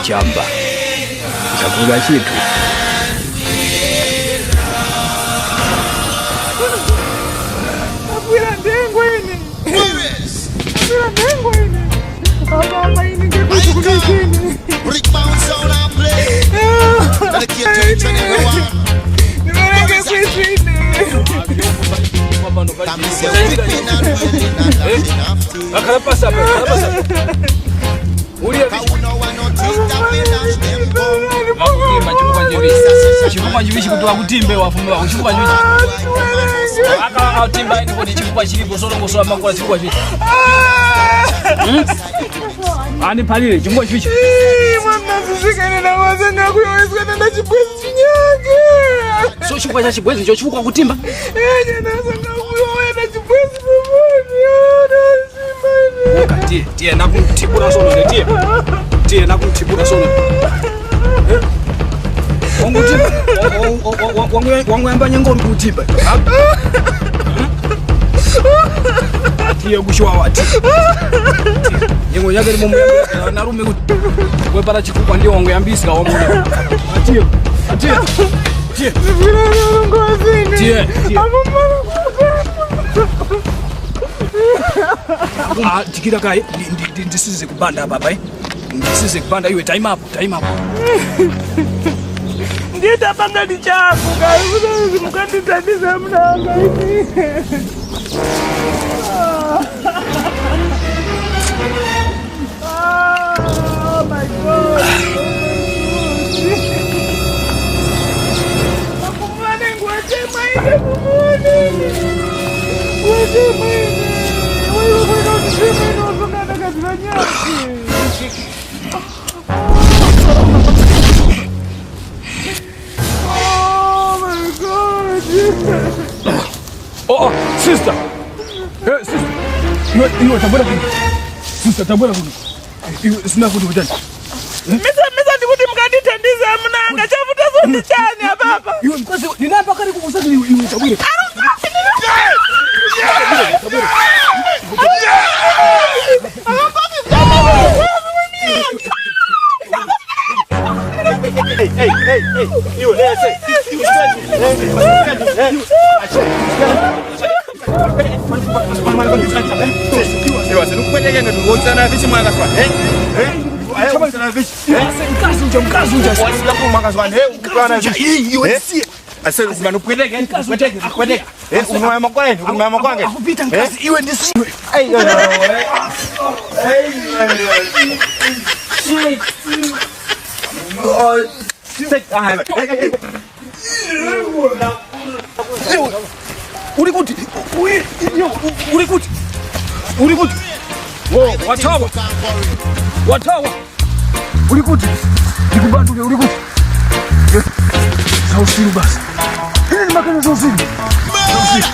chamba chakula chetu. Chifukwa chivishi kuti wakutimbe wafumba uchifukwa chivishi akatimba ine kuti chifukwa chilipo solongosola mangola chifukwa chivishi ani palile chifukwa chivishi mwana zizikane na wazanga kuyawezekana na chibwezi chinyage so chifukwa cha chibwezi ndio chifukwa kutimba nyana zanga kuyawena chibwezi mumoni tie nakutibura sono tie nakutibura sono wangu nyengoni kutimba atiye kushwa wati nyengo yake ni mume narume kuti wepara chikukwa ndio wangu yambisika wamuna atiye tikira kai ndisize kubanda baba ndisize kubanda iwe time up Ndita banga dichafu kai mukanditaniza mnanga ini. Oh my God. Kumane ngwate maine kumane. Ngwate maine. Wewe unataka unataka kazanyaki. Oh, sister. Hey, sister. You tabora kuni. Sister tabora kuni. Sina kuti kutani. Misa ndikuti mukandithandiza mnanga chafuta zoti chani baba. Iwe mkazi ninapa kali kukusaka iwe tabora. Hey, you listen. Ulikuti. Wo, watawa. Ulikuti. Nikubandule ulikuti. Sausiru basi. Hili makana sausiru. Sausiru.